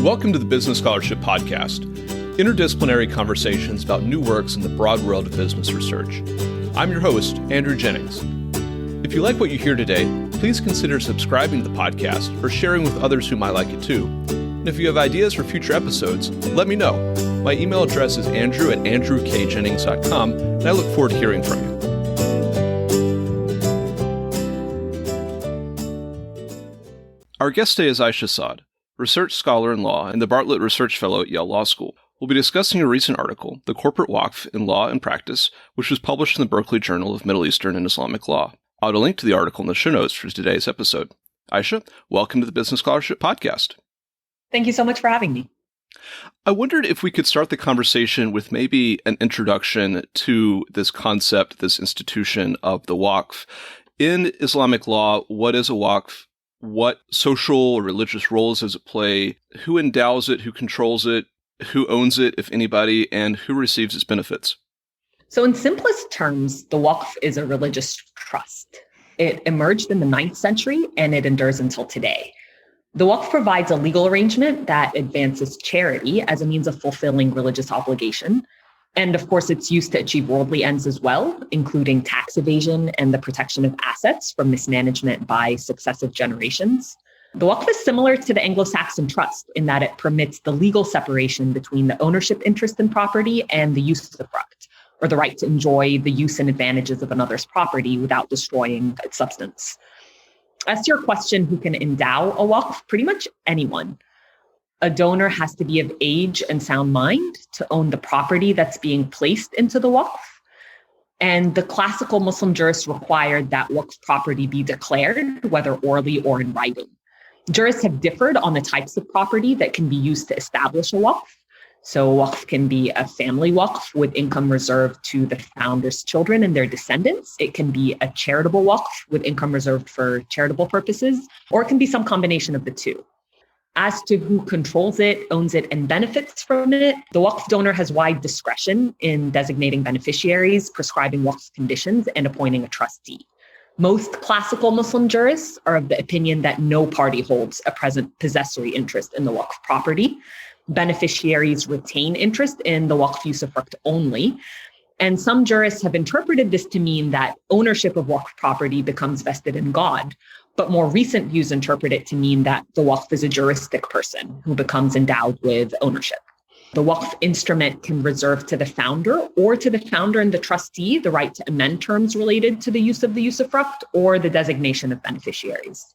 Welcome to the Business Scholarship Podcast, interdisciplinary conversations about new works in the broad world of business research. I'm your host, Andrew Jennings. If you like what you hear today, please consider subscribing to the podcast or sharing with others who might like it too. And if you have ideas for future episodes, let me know. My email address is andrew@andrewkjennings.com, and I look forward to hearing from you. Our guest today is Aisha Saad, research scholar in law and the Bartlett Research Fellow at Yale Law School. We'll be discussing a recent article, The Corporate Waqf in Law and Practice, which was published in the Berkeley Journal of Middle Eastern and Islamic Law. I'll add a link to the article in the show notes for today's episode. Aisha, welcome to the Business Scholarship Podcast. Thank you so much for having me. I wondered if we could start the conversation with maybe an introduction to this concept, this institution of the Waqf. In Islamic law, what is a Waqf? What social or religious roles does it play? Who endows it? Who controls it? Who owns it, if anybody? And who receives its benefits? So in simplest terms, the Waqf is a religious trust. It emerged in the 9th century and it endures until today. The Waqf provides a legal arrangement that advances charity as a means of fulfilling religious obligation. And of course, it's used to achieve worldly ends as well, including tax evasion and the protection of assets from mismanagement by successive generations. The Waqf is similar to the Anglo-Saxon trust in that it permits the legal separation between the ownership interest in property and the usufruct, or the right to enjoy the use and advantages of another's property without destroying its substance. As to your question, who can endow a Waqf? Pretty much anyone. A donor has to be of age and sound mind to own the property that's being placed into the Waqf. And the classical Muslim jurists required that Waqf property be declared, whether orally or in writing. Jurists have differed on the types of property that can be used to establish a Waqf. So a Waqf can be a family Waqf with income reserved to the founder's children and their descendants. It can be a charitable Waqf with income reserved for charitable purposes, or it can be some combination of the two. As to who controls it, owns it, and benefits from it, the Waqf donor has wide discretion in designating beneficiaries, prescribing Waqf conditions, and appointing a trustee. Most classical Muslim jurists are of the opinion that no party holds a present possessory interest in the Waqf property. Beneficiaries retain interest in the Waqf usufruct only. And some jurists have interpreted this to mean that ownership of Waqf property becomes vested in God. But more recent views interpret it to mean that the Waqf is a juristic person who becomes endowed with ownership. The Waqf instrument can reserve to the founder or to the founder and the trustee the right to amend terms related to the use of the usufruct or the designation of beneficiaries.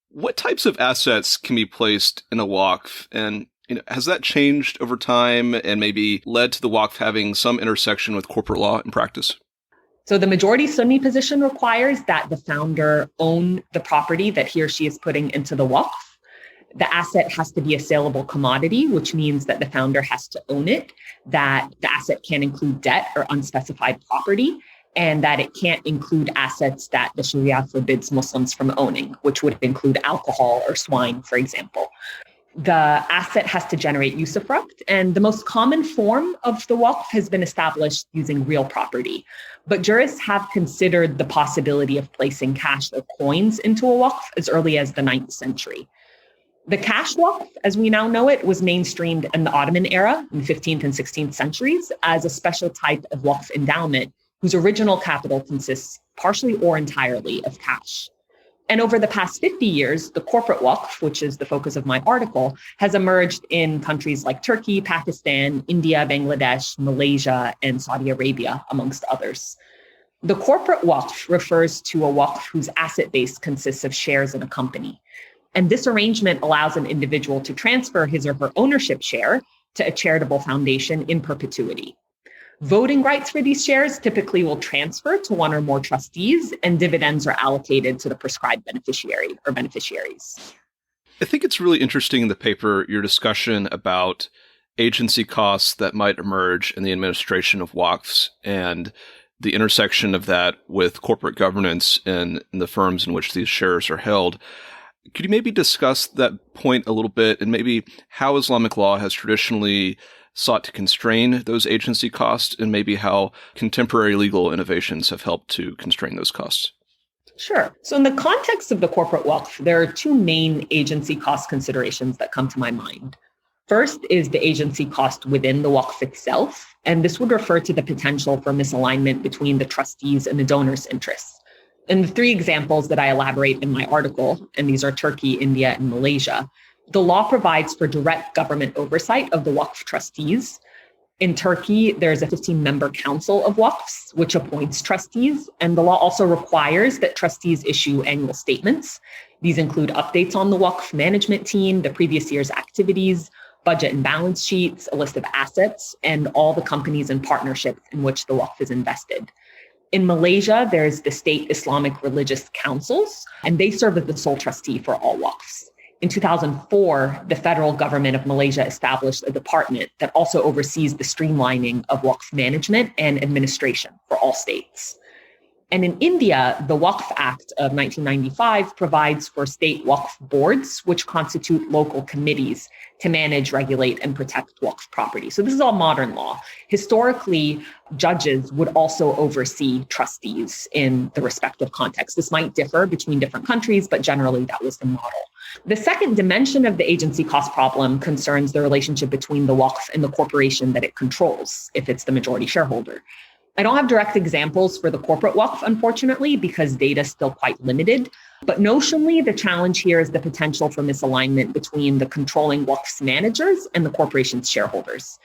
What types of assets can be placed in a Waqf? And has that changed over time and maybe led to the Waqf having some intersection with corporate law and practice? So the majority Sunni position requires that the founder own the property that he or she is putting into the Waqf. The asset has to be a saleable commodity, which means that the founder has to own it, that the asset can't include debt or unspecified property, and that it can't include assets that the Sharia forbids Muslims from owning, which would include alcohol or swine, for example. The asset has to generate usufruct, and the most common form of the Waqf has been established using real property. But jurists have considered the possibility of placing cash or coins into a Waqf as early as the 9th century. The cash Waqf, as we now know it, was mainstreamed in the Ottoman era in the 15th and 16th centuries as a special type of Waqf endowment whose original capital consists partially or entirely of cash. And over the past 50 years, the corporate Waqf, which is the focus of my article, has emerged in countries like Turkey, Pakistan, India, Bangladesh, Malaysia, and Saudi Arabia, amongst others. The corporate Waqf refers to a Waqf whose asset base consists of shares in a company. And this arrangement allows an individual to transfer his or her ownership share to a charitable foundation in perpetuity. Voting rights for these shares typically will transfer to one or more trustees, and dividends are allocated to the prescribed beneficiary or beneficiaries. I think it's really interesting in the paper, your discussion about agency costs that might emerge in the administration of Waqfs and the intersection of that with corporate governance in the firms in which these shares are held. Could you maybe discuss that point a little bit and maybe how Islamic law has traditionally sought to constrain those agency costs and maybe how contemporary legal innovations have helped to constrain those costs? Sure. So in the context of the corporate Waqf, there are two main agency cost considerations that come to my mind. First is the agency cost within the Waqf itself, and this would refer to the potential for misalignment between the trustees and the donors' interests. In the three examples that I elaborate in my article, and these are Turkey, India, and Malaysia, the law provides for direct government oversight of the Waqf trustees. In Turkey, there's a 15-member council of Waqfs, which appoints trustees, and the law also requires that trustees issue annual statements. These include updates on the Waqf management team, the previous year's activities, budget and balance sheets, a list of assets, and all the companies and partnerships in which the Waqf is invested. In Malaysia, there's the state Islamic religious councils, and they serve as the sole trustee for all Waqfs. In 2004, the federal government of Malaysia established a department that also oversees the streamlining of Waqf management and administration for all states. And in India, the Waqf Act of 1995 provides for state Waqf boards, which constitute local committees to manage, regulate, and protect Waqf property. So this is all modern law. Historically, judges would also oversee trustees in the respective context. This might differ between different countries, but generally that was the model. The second dimension of the agency cost problem concerns the relationship between the Waqf and the corporation that it controls, if it's the majority shareholder. I don't have direct examples for the corporate Waqf, unfortunately, because data is still quite limited. But notionally, the challenge here is the potential for misalignment between the controlling Waqf's managers and the corporation's shareholders.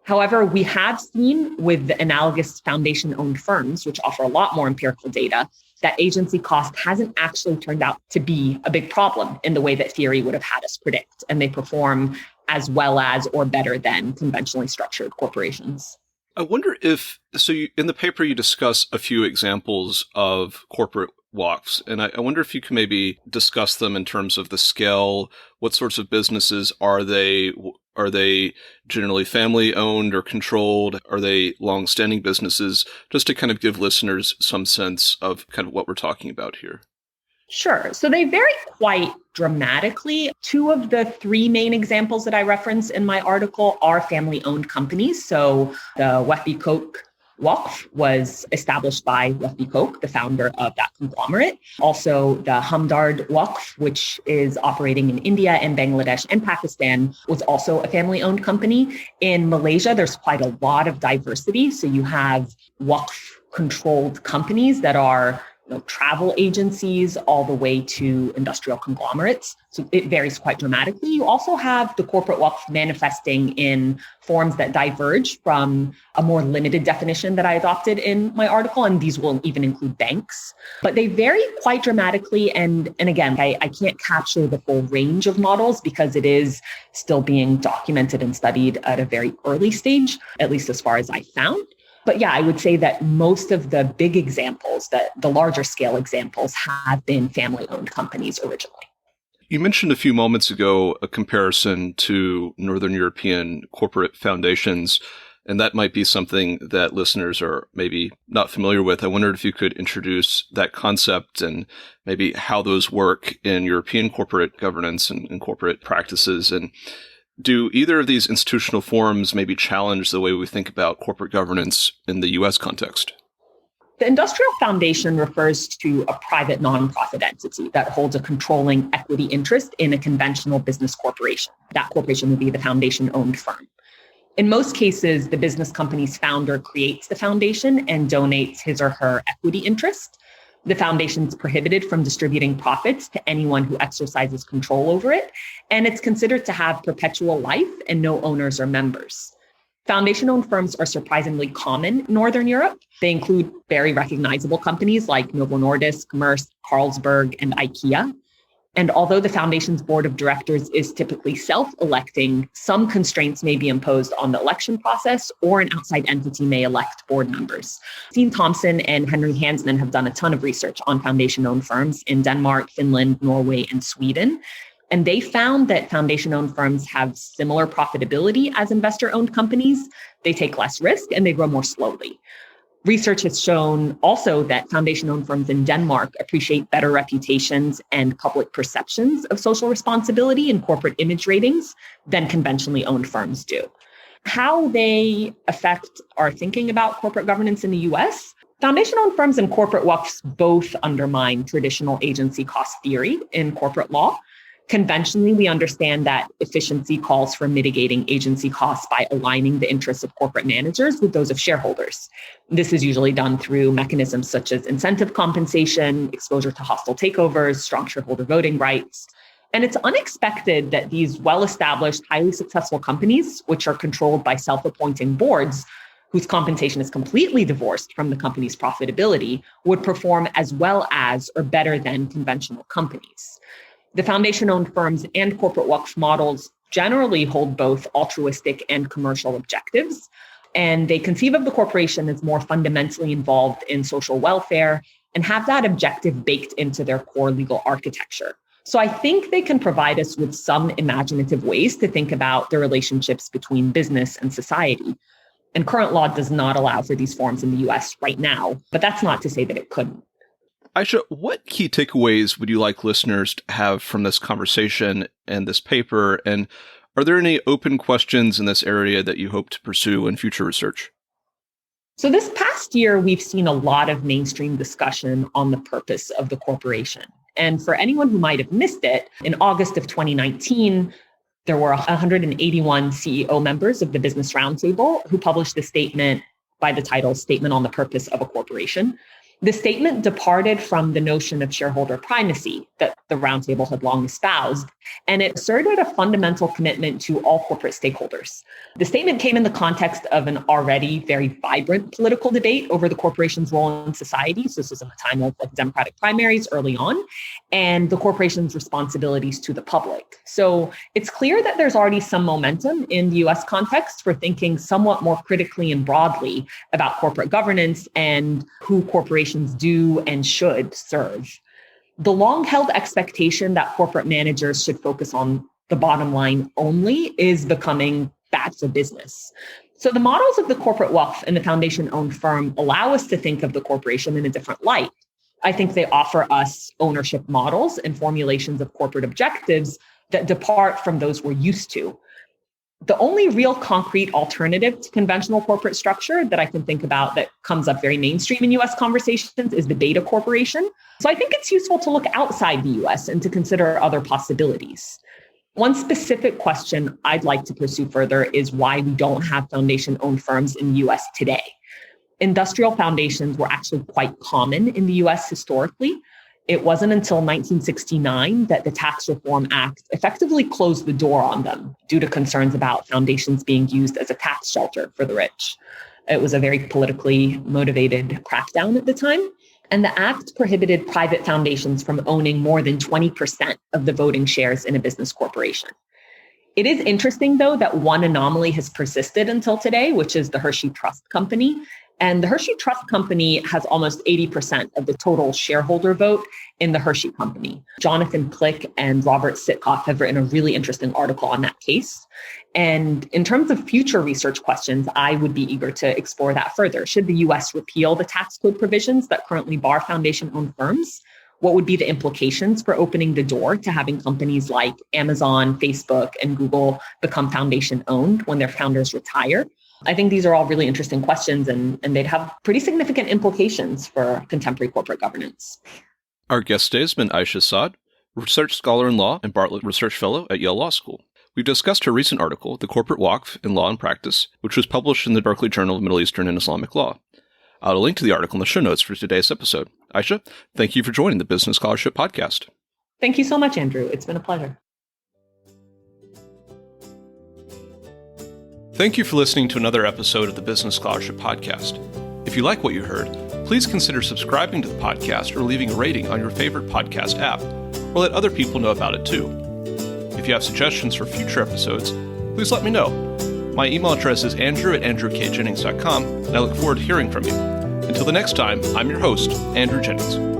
However, we have seen with the analogous foundation-owned firms, which offer a lot more empirical data, that agency cost hasn't actually turned out to be a big problem in the way that theory would have had us predict, and they perform as well as or better than conventionally structured corporations. I wonder in the paper you discuss a few examples of corporate Waqfs, and I wonder if you can maybe discuss them in terms of the scale. What sorts of businesses are they? Are they generally family owned or controlled? Are they long-standing businesses? Just to kind of give listeners some sense of kind of what we're talking about here. Sure. So they vary quite dramatically. Two of the three main examples that I reference in my article are family-owned companies. So the Waqf Waqf was established by Waqf Coke, the founder of that conglomerate. Also, the Hamdard Waqf, which is operating in India and Bangladesh and Pakistan, was also a family-owned company. In Malaysia, there's quite a lot of diversity. So you have Waqf-controlled companies that are travel agencies all the way to industrial conglomerates. So it varies quite dramatically. You also have the corporate Waqf manifesting in forms that diverge from a more limited definition that I adopted in my article, and these will even include banks. But they vary quite dramatically. And again, I can't capture the full range of models because it is still being documented and studied at a very early stage, at least as far as I found. But yeah, I would say that most of the big examples, the larger scale examples, have been family-owned companies originally. You mentioned a few moments ago a comparison to Northern European corporate foundations, and that might be something that listeners are maybe not familiar with. I wondered if you could introduce that concept and maybe how those work in European corporate governance and corporate practices. And do either of these institutional forms maybe challenge the way we think about corporate governance in the U.S. context? The industrial foundation refers to a private nonprofit entity that holds a controlling equity interest in a conventional business corporation. That corporation would be the foundation-owned firm. In most cases, the business company's founder creates the foundation and donates his or her equity interest. The foundation is prohibited from distributing profits to anyone who exercises control over it, and it's considered to have perpetual life and no owners or members. Foundation-owned firms are surprisingly common in Northern Europe. They include very recognizable companies like Novo Nordisk, Maersk, Carlsberg, and IKEA. And although the foundation's board of directors is typically self-electing, some constraints may be imposed on the election process, or an outside entity may elect board members. Dean Thompson and Henry Hansman have done a ton of research on foundation-owned firms in Denmark, Finland, Norway, and Sweden. And they found that foundation-owned firms have similar profitability as investor-owned companies. They take less risk and they grow more slowly. Research has shown also that foundation-owned firms in Denmark appreciate better reputations and public perceptions of social responsibility and corporate image ratings than conventionally owned firms do. How they affect our thinking about corporate governance in the US? Foundation-owned firms and corporate waqfs both undermine traditional agency cost theory in corporate law. Conventionally, we understand that efficiency calls for mitigating agency costs by aligning the interests of corporate managers with those of shareholders. This is usually done through mechanisms such as incentive compensation, exposure to hostile takeovers, strong shareholder voting rights. And it's unexpected that these well-established, highly successful companies, which are controlled by self-appointing boards, whose compensation is completely divorced from the company's profitability, would perform as well as or better than conventional companies. The foundation-owned firms and corporate waqf models generally hold both altruistic and commercial objectives, and they conceive of the corporation as more fundamentally involved in social welfare and have that objective baked into their core legal architecture. So I think they can provide us with some imaginative ways to think about the relationships between business and society. And current law does not allow for these forms in the US right now, but that's not to say that it couldn't. Aisha, what key takeaways would you like listeners to have from this conversation and this paper? And are there any open questions in this area that you hope to pursue in future research? So this past year, we've seen a lot of mainstream discussion on the purpose of the corporation. And for anyone who might have missed it, in August of 2019, there were 181 CEO members of the Business Roundtable who published a statement by the title Statement on the Purpose of a Corporation. The statement departed from the notion of shareholder primacy that the Roundtable had long espoused, and it asserted a fundamental commitment to all corporate stakeholders. The statement came in the context of an already very vibrant political debate over the corporation's role in society. So this was in the time of Democratic primaries early on, and the corporation's responsibilities to the public. So it's clear that there's already some momentum in the US context for thinking somewhat more critically and broadly about corporate governance and who corporations do and should serve. The long-held expectation that corporate managers should focus on the bottom line only is becoming bad for business. So the models of the corporate waqf and the foundation-owned firm allow us to think of the corporation in a different light. I think they offer us ownership models and formulations of corporate objectives that depart from those we're used to. The only real concrete alternative to conventional corporate structure that I can think about that comes up very mainstream in US conversations is the beta corporation. So I think it's useful to look outside the US and to consider other possibilities. One specific question I'd like to pursue further is why we don't have foundation-owned firms in the US today. Industrial foundations were actually quite common in the US historically. It wasn't until 1969 that the Tax Reform Act effectively closed the door on them due to concerns about foundations being used as a tax shelter for the rich. It was a very politically motivated crackdown at the time. And the act prohibited private foundations from owning more than 20% of the voting shares in a business corporation. It is interesting, though, that one anomaly has persisted until today, which is the Hershey Trust Company. And the Hershey Trust Company has almost 80% of the total shareholder vote in the Hershey Company. Jonathan Click and Robert Sitkoff have written a really interesting article on that case. And in terms of future research questions, I would be eager to explore that further. Should the US repeal the tax code provisions that currently bar foundation-owned firms? What would be the implications for opening the door to having companies like Amazon, Facebook, and Google become foundation-owned when their founders retire? I think these are all really interesting questions, and they'd have pretty significant implications for contemporary corporate governance. Our guest today has been Aisha Saad, research scholar in law and Bartlett Research Fellow at Yale Law School. We've discussed her recent article, The Corporate Waqf in Law and Practice, which was published in the Berkeley Journal of Middle Eastern and Islamic Law. I'll link to the article in the show notes for today's episode. Aisha, thank you for joining the Business Scholarship Podcast. Thank you so much, Andrew. It's been a pleasure. Thank you for listening to another episode of the Business Scholarship Podcast. If you like what you heard, please consider subscribing to the podcast or leaving a rating on your favorite podcast app, or let other people know about it too. If you have suggestions for future episodes, please let me know. My email address is andrew@andrewkjennings.com, and I look forward to hearing from you. Until the next time, I'm your host, Andrew Jennings.